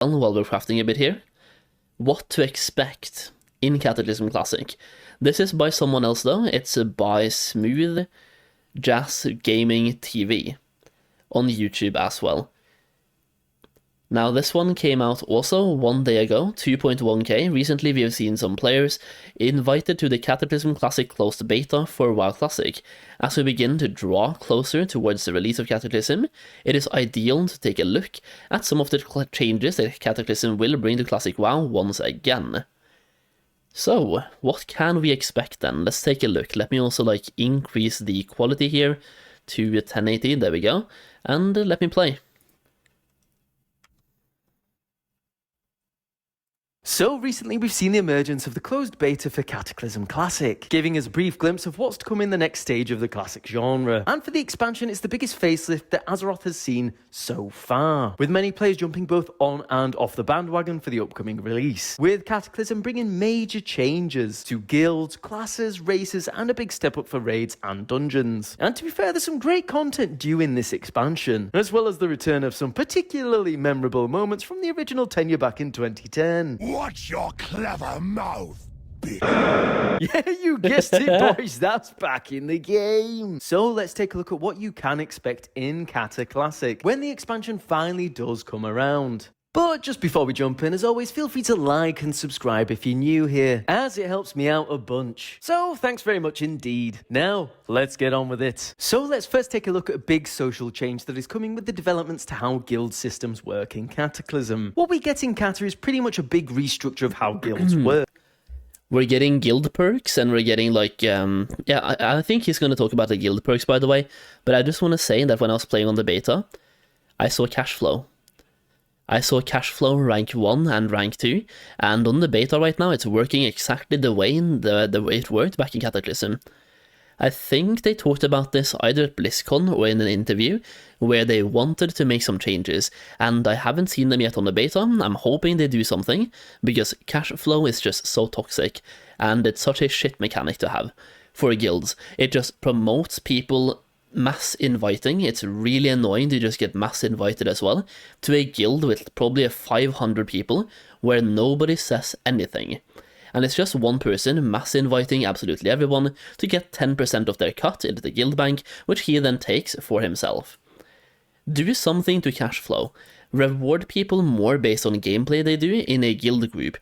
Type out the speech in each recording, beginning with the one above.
while we're crafting a bit here. What to expect in Cataclysm Classic. This is by someone else though. It's by Smooth Jazz Gaming TV on YouTube as well. Now this one came out also 1 day ago, 2.1k. Recently we have seen some players invited to the Cataclysm Classic closed beta for WoW Classic. As we begin to draw closer towards the release of Cataclysm, it is ideal to take a look at some of the changes that Cataclysm will bring to Classic WoW once again. So, what can we expect then? Let's take a look. Let me also increase the quality here to 1080, there we go, and let me play. So recently we've seen the emergence of the closed beta for Cataclysm Classic, giving us a brief glimpse of what's to come in the next stage of the classic genre. And for the expansion, it's the biggest facelift that Azeroth has seen so far, with many players jumping both on and off the bandwagon for the upcoming release, with Cataclysm bringing major changes to guilds, classes, races, and a big step up for raids and dungeons. And to be fair, there's some great content due in this expansion, as well as the return of some particularly memorable moments from the original tenure back in 2010. Watch your clever mouth, bitch. Yeah, you guessed it, boys. That's back in the game. So let's take a look at what you can expect in Cata Classic when the expansion finally does come around. But just before we jump in, as always, feel free to like and subscribe if you're new here, as it helps me out a bunch. So thanks very much indeed. Now, let's get on with it. So let's first take a look at a big social change that is coming with the developments to how guild systems work in Cataclysm. What we get in Cata is pretty much a big restructure of how guilds work. We're getting guild perks, and we're getting I think he's going to talk about the guild perks, by the way, but I just want to say that when I was playing on the beta, I saw cash flow. I saw cash flow rank 1 and rank 2, and on the beta right now it's working exactly the way it worked back in Cataclysm. I think they talked about this either at BlizzCon or in an interview, where they wanted to make some changes, and I haven't seen them yet on the beta. I'm hoping they do something, because cash flow is just so toxic, and it's such a shit mechanic to have for guilds. It just promotes people mass inviting. It's really annoying to just get mass invited as well to a guild with probably 500 people where nobody says anything. And it's just one person mass inviting absolutely everyone to get 10% of their cut into the guild bank, which he then takes for himself. Do something to cash flow. Reward people more based on gameplay they do in a guild group.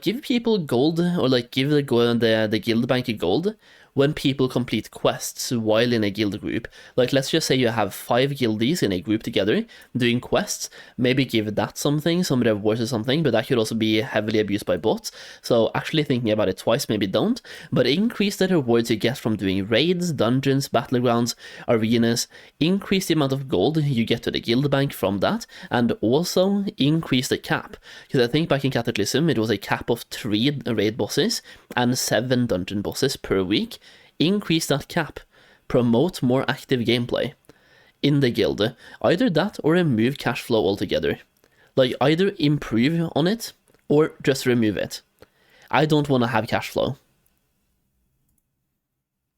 Give people gold, or give the guild bank a gold when people complete quests while in a guild group. Let's just say you have 5 guildies in a group together doing quests, maybe give that something, some rewards or something, but that could also be heavily abused by bots, so actually thinking about it twice, maybe don't, but increase the rewards you get from doing raids, dungeons, battlegrounds, arenas, increase the amount of gold you get to the guild bank from that, and also increase the cap, because I think back in Cataclysm it was a cap of 3 raid bosses and 7 dungeon bosses per week. Increase that cap, promote more active gameplay in the guild. Either that or remove cash flow altogether. Either improve on it or just remove it. I don't want to have cash flow.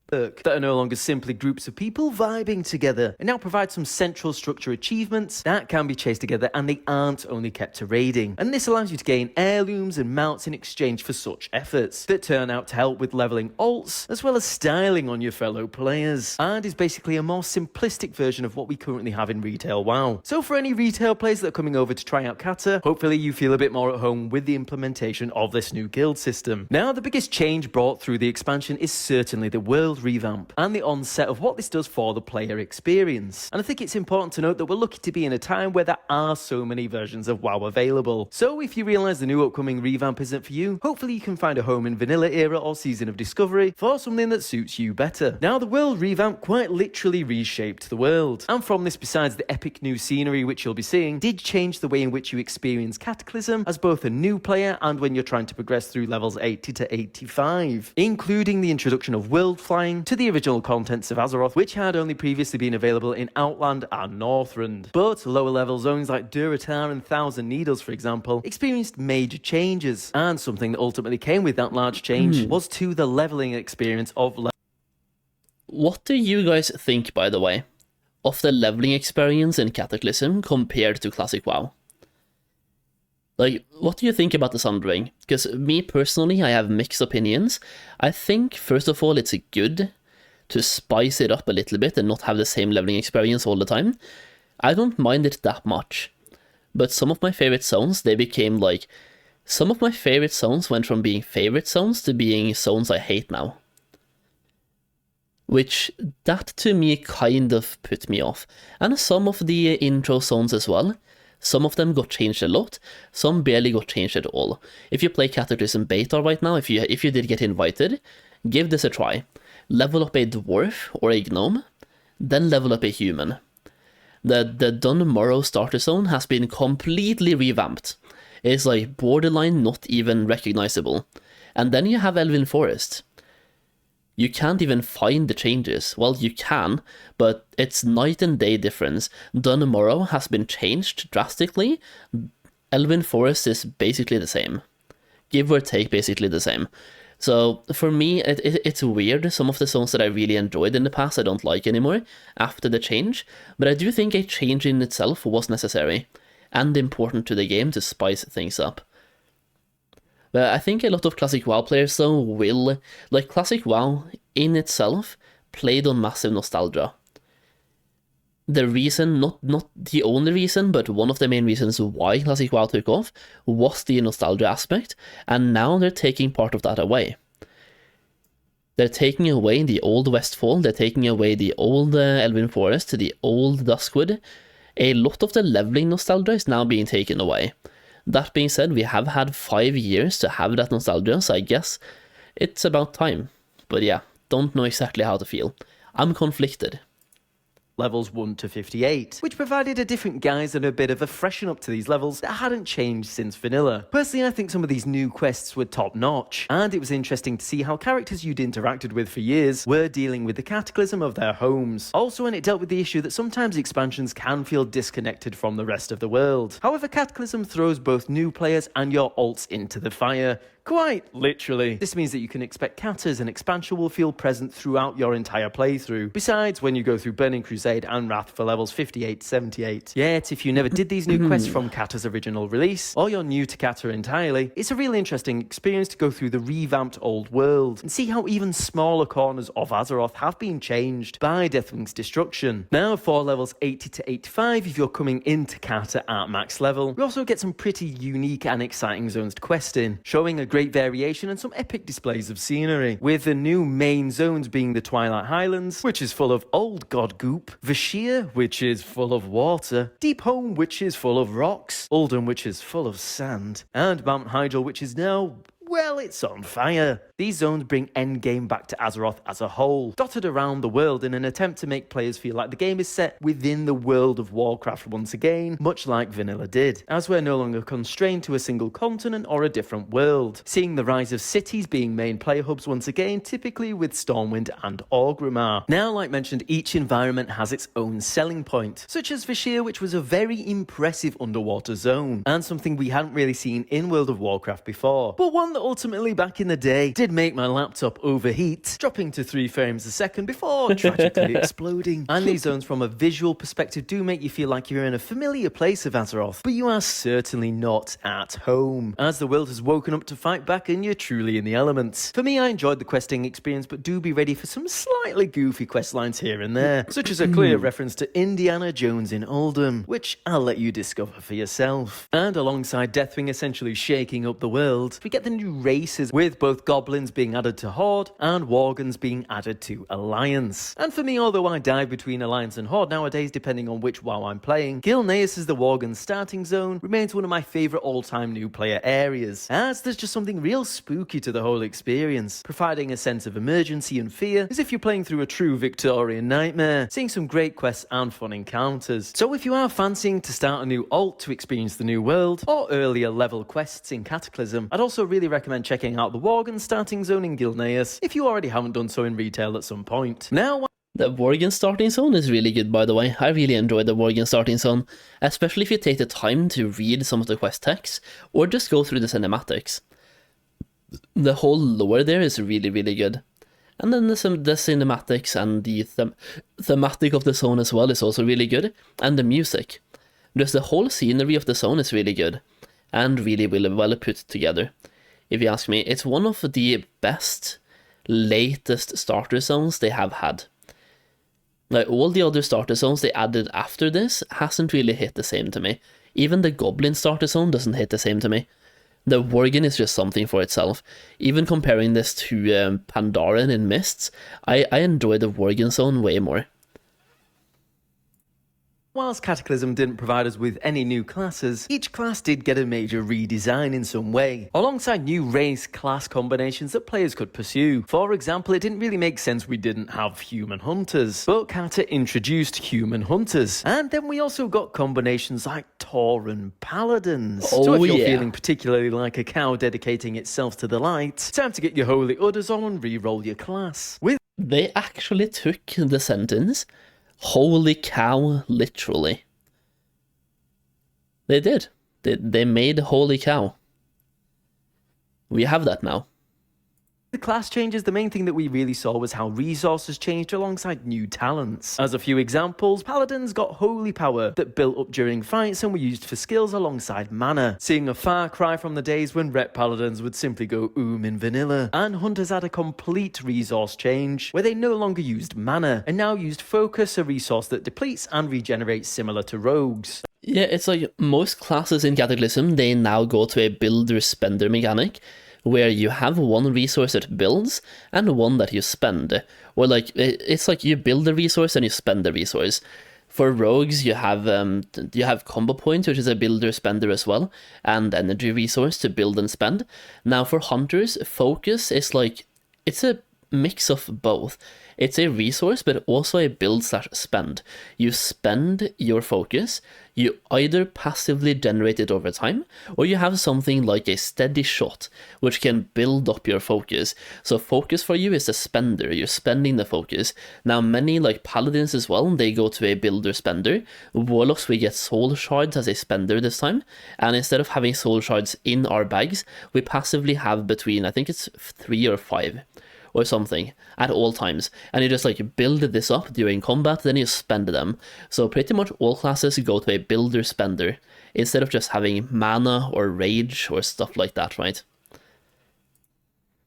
That are no longer simply groups of people vibing together, and now provide some central structure achievements that can be chased together, and they aren't only kept to raiding. And this allows you to gain heirlooms and mounts in exchange for such efforts that turn out to help with leveling alts as well as styling on your fellow players, and is basically a more simplistic version of what we currently have in retail WoW. So for any retail players that are coming over to try out Cata, hopefully you feel a bit more at home with the implementation of this new guild system. Now, the biggest change brought through the expansion is certainly the world revamp and the onset of what this does for the player experience. And I think it's important to note that we're lucky to be in a time where there are so many versions of WoW available. So if you realise the new upcoming revamp isn't for you, hopefully you can find a home in Vanilla Era or Season of Discovery for something that suits you better. Now, the world revamp quite literally reshaped the world. And from this, besides the epic new scenery which you'll be seeing, did change the way in which you experience Cataclysm as both a new player and when you're trying to progress through levels 80 to 85, including the introduction of world flying to the original contents of Azeroth, which had only previously been available in Outland and Northrend. But lower level zones like Durotar and Thousand Needles, for example, experienced major changes, and something that ultimately came with that large change was to the leveling experience of What do you guys think, by the way, of the leveling experience in Cataclysm compared to Classic WoW? Like, what do you think about the Sundering? Because me personally, I have mixed opinions. I think, first of all, it's good to spice it up a little bit and not have the same leveling experience all the time. I don't mind it that much. But some of my favorite zones, they became like... Some of my favorite zones went from being favorite zones to being zones I hate now. Which, that to me kind of put me off. And some of the intro zones as well. Some of them got changed a lot, some barely got changed at all. If you play Cataclysm Beta right now, if you did get invited, give this a try. Level up a dwarf or a gnome, then level up a human. The Dun Morrow starter zone has been completely revamped. It's like borderline not even recognizable. And then you have Elven Forest. You can't even find the changes. Well, you can, but it's night and day difference. Dun Morrow has been changed drastically. Elven Forest is basically the same. Give or take, basically the same. So, for me, it's weird. Some of the zones that I really enjoyed in the past I don't like anymore after the change, but I do think a change in itself was necessary and important to the game to spice things up. But I think a lot of Classic WoW players, though, will... Like, Classic WoW, in itself, played on massive nostalgia. The reason, not the only reason, but one of the main reasons why Classic WoW took off was the nostalgia aspect, and now they're taking part of that away. They're taking away the old Westfall, they're taking away the old Elven Forest, the old Duskwood. A lot of the leveling nostalgia is now being taken away. That being said, we have had 5 years to have that nostalgia, so I guess it's about time. But yeah, don't know exactly how to feel. I'm conflicted. Levels 1 to 58, which provided a different guise and a bit of a freshen up to these levels that hadn't changed since vanilla. Personally, I think some of these new quests were top notch, and it was interesting to see how characters you'd interacted with for years were dealing with the cataclysm of their homes. Also, and it dealt with the issue that sometimes expansions can feel disconnected from the rest of the world. However, Cataclysm throws both new players and your alts into the fire. Quite literally. This means that you can expect catas and expansion will feel present throughout your entire playthrough. Besides, when you go through Burning Crusade and Wrath for levels 58 to 78. Yet, if you never did these new quests from Cata's original release, or you're new to Cata entirely, it's a really interesting experience to go through the revamped old world and see how even smaller corners of Azeroth have been changed by Deathwing's destruction. Now, for levels 80 to 85, if you're coming into Cata at max level, we also get some pretty unique and exciting zones to quest in, showing a great variation and some epic displays of scenery, with the new main zones being the Twilight Highlands, which is full of old god goop, Vashir, which is full of water, Deepholm, which is full of rocks, Uldum, which is full of sand, and Mount Hyjal, which is now... well, it's on fire. These zones bring Endgame back to Azeroth as a whole, dotted around the world in an attempt to make players feel like the game is set within the world of Warcraft once again, much like vanilla did, as we're no longer constrained to a single continent or a different world, seeing the rise of cities being main player hubs once again, typically with Stormwind and Orgrimmar. Now, like mentioned, each environment has its own selling point, such as Vashir, which was a very impressive underwater zone, and something we hadn't really seen in World of Warcraft before, but one that ultimately back in the day did make my laptop overheat, dropping to 3 frames a second before tragically exploding. And these zones from a visual perspective do make you feel like you're in a familiar place of Azeroth, but you are certainly not at home, as the world has woken up to fight back and you're truly in the elements. For me, I enjoyed the questing experience, but do be ready for some slightly goofy quest lines here and there, such as a clear reference to Indiana Jones in Oldham, which I'll let you discover for yourself. And alongside Deathwing essentially shaking up the world, we get the new races, with both goblins being added to Horde and Worgens being added to Alliance. And for me, although I dive between Alliance and Horde nowadays depending on which WoW I'm playing, Gilneas as the Worgen starting zone remains one of my favourite all-time new player areas, as there's just something real spooky to the whole experience, providing a sense of emergency and fear as if you're playing through a true Victorian nightmare, seeing some great quests and fun encounters. So if you are fancying to start a new alt to experience the new world, or earlier level quests in Cataclysm, I'd also really recommend checking out the Worgen starting zone in Gilneas if you already haven't done so in retail at some point. Now, the Worgen starting zone is really good, by the way. I really enjoy the Worgen starting zone, especially if you take the time to read some of the quest texts, or just go through the cinematics. The whole lore there is really, really good. And then the cinematics and the thematic of the zone as well is also really good, and the music. Just the whole scenery of the zone is really good. and really, really well put together. If you ask me, it's one of the best, latest starter zones they have had. Like, all the other starter zones they added after this hasn't really hit the same to me. Even the Goblin starter zone doesn't hit the same to me. The Worgen is just something for itself. Even comparing this to Pandaren in Mists, I enjoy the Worgen zone way more. Whilst Cataclysm didn't provide us with any new classes, each class did get a major redesign in some way, alongside new race-class combinations that players could pursue. For example, it didn't really make sense we didn't have human hunters, but Cata introduced human hunters. And then we also got combinations like Tauren paladins. So if you're feeling particularly like a cow dedicating itself to the light, time to get your holy udders on and re-roll your class. They actually took the sentence, holy cow, literally. They did. They made holy cow. We have that now. The class changes, the main thing that we really saw was how resources changed alongside new talents. As a few examples, paladins got holy power that built up during fights and were used for skills alongside mana, seeing a far cry from the days when rep paladins would simply go in vanilla. And hunters had a complete resource change, where they no longer used mana, and now used focus, a resource that depletes and regenerates similar to rogues. Yeah, it's like most classes in Cataclysm, they now go to a builder-spender mechanic, where you have one resource that builds and one that you spend. Or like, it's like you build the resource and you spend the resource. For rogues, you have combo points, which is a builder spender as well, and energy resource to build and spend. Now for hunters, focus is like, it's a mix of both. It's a resource, but also a build/spend. You spend your focus, you either passively generate it over time, or you have something like a steady shot, which can build up your focus. So focus for you is a spender, you're spending the focus. Now many, like paladins as well, they go to a builder-spender. Warlocks, we get soul shards as a spender this time, and instead of having soul shards in our bags, we passively have between, I think it's 3 or 5, or something at all times, and you just like build this up during combat, then you spend them. So pretty much all classes go to a builder spender instead of just having mana or rage or stuff like that, right?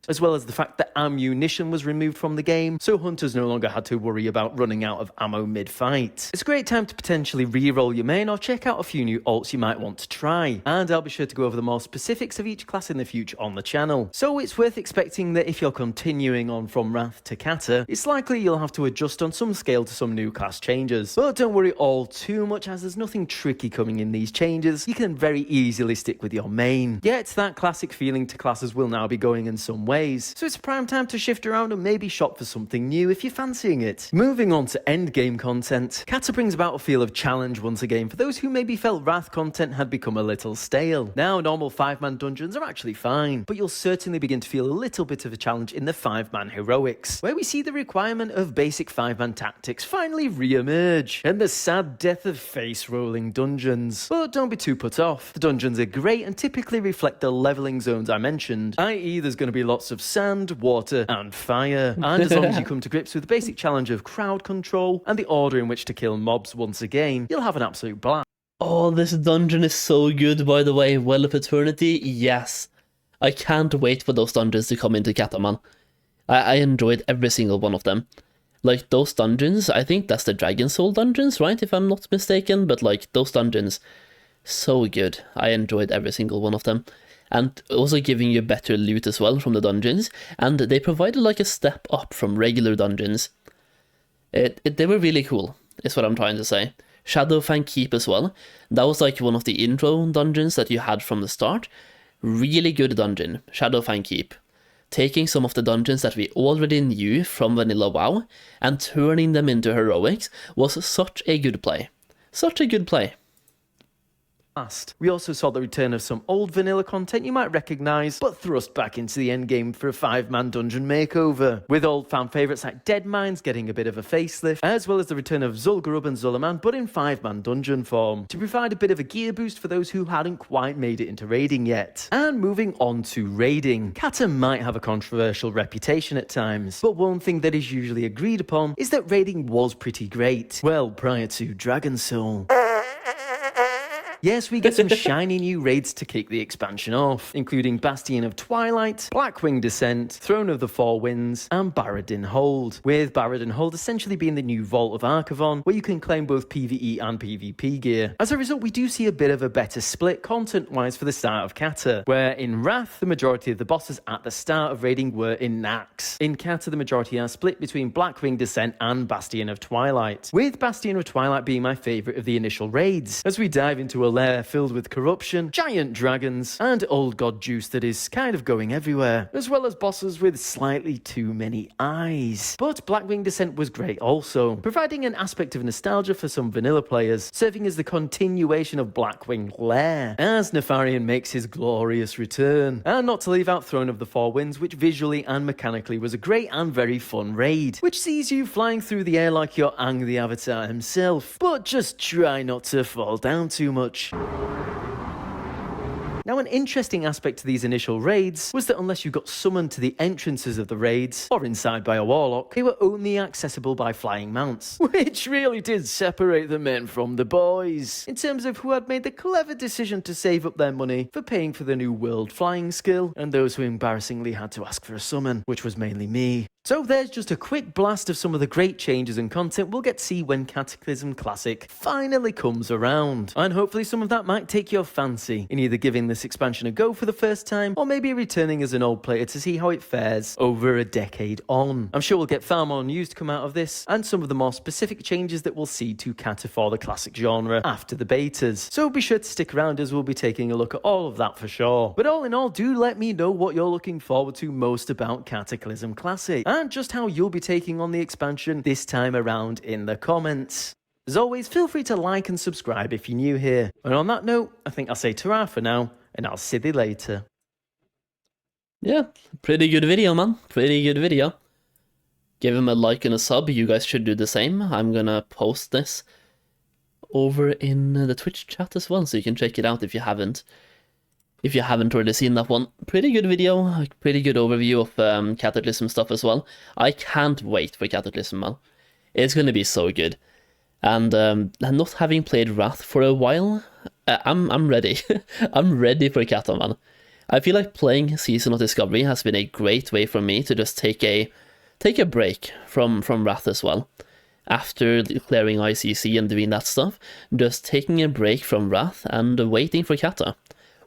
As well as the fact that ammunition was removed from the game, so hunters no longer had to worry about running out of ammo mid-fight. It's a great time to potentially re-roll your main or check out a few new alts you might want to try, and I'll be sure to go over the more specifics of each class in the future on the channel. So it's worth expecting that if you're continuing on from Wrath to Cata, it's likely you'll have to adjust on some scale to some new class changes. But don't worry all too much, as there's nothing tricky coming in these changes. You can very easily stick with your main. Yet that classic feeling to classes will now be going in some ways. So it's prime time to shift around and maybe shop for something new if you're fancying it. Moving on to endgame content, Cata brings about a feel of challenge once again for those who maybe felt Wrath content had become a little stale. Now normal 5-man dungeons are actually fine, but you'll certainly begin to feel a little bit of a challenge in the 5-man heroics, where we see the requirement of basic 5-man tactics finally re-emerge, and the sad death of face-rolling dungeons. But don't be too put off, the dungeons are great and typically reflect the leveling zones I mentioned, i.e. there's going to be lots of sand, water, and fire. And as long as you come to grips with the basic challenge of crowd control and the order in which to kill mobs once again, you'll have an absolute blast. Oh, this dungeon is so good, by the way. Well of Eternity, yes. I can't wait for those dungeons to come into Cata, man. I enjoyed every single one of them. Like, those dungeons, I think that's the Dragon Soul dungeons, right? If I'm not mistaken, but like, those dungeons, so good. I enjoyed every single one of them. And also giving you better loot as well from the dungeons, and they provided like a step up from regular dungeons. They were really cool, is what I'm trying to say. Shadowfang Keep as well, that was like one of the intro dungeons that you had from the start. Really good dungeon, Shadowfang Keep. Taking some of the dungeons that we already knew from Vanilla WoW and turning them into heroics was such a good play. Such a good play. We also saw the return of some old vanilla content you might recognise, but thrust back into the endgame for a 5-man dungeon makeover, with old fan favourites like Dead Mines getting a bit of a facelift, as well as the return of Zul'Gurub and Zul'Aman, but in 5-man dungeon form, to provide a bit of a gear boost for those who hadn't quite made it into raiding yet. And moving on to raiding, Cata might have a controversial reputation at times, but one thing that is usually agreed upon is that raiding was pretty great, well, prior to Dragon Soul. Yes, we get some shiny new raids to kick the expansion off, including Bastion of Twilight, Blackwing Descent, Throne of the Four Winds, and Barradin Hold, with Barradin Hold essentially being the new Vault of Archivon, where you can claim both PvE and PvP gear. As a result, we do see a bit of a better split content-wise for the start of Cata, where in Wrath, the majority of the bosses at the start of raiding were in Nax. In Cata, the majority are split between Blackwing Descent and Bastion of Twilight, with Bastion of Twilight being my favourite of the initial raids, as we dive into a lair filled with corruption, giant dragons, and old god juice that is kind of going everywhere, as well as bosses with slightly too many eyes. But Blackwing Descent was great also, providing an aspect of nostalgia for some vanilla players, serving as the continuation of Blackwing Lair, as Nefarian makes his glorious return. And not to leave out Throne of the Four Winds, which visually and mechanically was a great and very fun raid, which sees you flying through the air like you're Aang the Avatar himself, but just try not to fall down too much. Now, an interesting aspect to these initial raids was that unless you got summoned to the entrances of the raids, or inside by a warlock, they were only accessible by flying mounts, which really did separate the men from the boys, in terms of who had made the clever decision to save up their money for paying for the new world flying skill, and those who embarrassingly had to ask for a summon, which was mainly me. So there's just a quick blast of some of the great changes and content we'll get to see when Cataclysm Classic finally comes around. And hopefully some of that might take your fancy in either giving this expansion a go for the first time, or maybe returning as an old player to see how it fares over a decade on. I'm sure we'll get far more news to come out of this, and some of the more specific changes that we'll see to Cata for the classic genre after the betas. So be sure to stick around as we'll be taking a look at all of that for sure. But all in all, do let me know what you're looking forward to most about Cataclysm Classic, and just how you'll be taking on the expansion this time around in the comments. As always, feel free to like and subscribe if you're new here. And on that note, I think I'll say ta-ra for now, and I'll see you later. Yeah, pretty good video, man. Pretty good video. Give him a like and a sub. You guys should do the same. I'm gonna post this over in the Twitch chat as well, so you can check it out if you haven't. If you haven't already seen that one. Pretty good video, a pretty good overview of Cataclysm stuff as well. I can't wait for Cataclysm, man. It's gonna be so good. And not having played Wrath for a while, I'm ready. I'm ready for Cata, man. I feel like playing Season of Discovery has been a great way for me to just take a break from Wrath as well. After clearing ICC and doing that stuff, just taking a break from Wrath and waiting for Cata.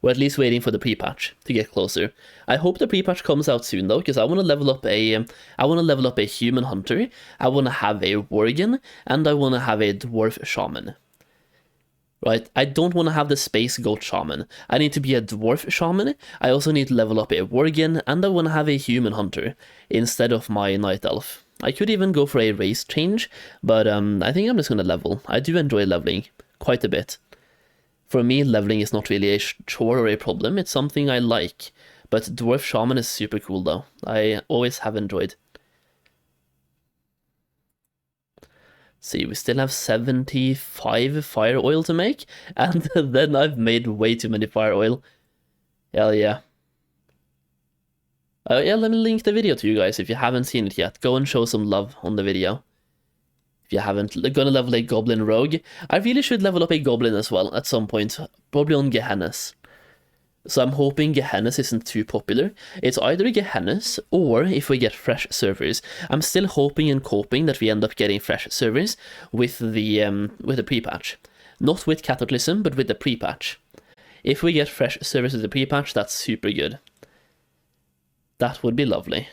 Or at least waiting for the pre-patch to get closer. I hope the pre-patch comes out soon though, because I want to level up a human hunter, I want to have a worgen, and I want to have a dwarf shaman. Right, I don't want to have the space goat shaman. I need to be a dwarf shaman. I also need to level up a worgen, and I want to have a human hunter instead of my night elf. I could even go for a race change, but I think I'm just gonna level. I do enjoy leveling quite a bit. For me, leveling is not really a chore or a problem, it's something I like. But Dwarf Shaman is super cool though. I always have enjoyed. See, we still have 75 fire oil to make, and then I've made way too many fire oil. Hell yeah. Yeah, let me link the video to you guys if you haven't seen it yet. Go and show some love on the video. If you haven't, gonna level a Goblin Rogue. I really should level up a Goblin as well at some point, probably on Gehennas. So I'm hoping Gehennas isn't too popular. It's either Gehennas, or if we get fresh servers. I'm still hoping and coping that we end up getting fresh servers with the pre-patch. Not with Cataclysm, but with the pre-patch. If we get fresh servers with the pre-patch, that's super good. That would be lovely.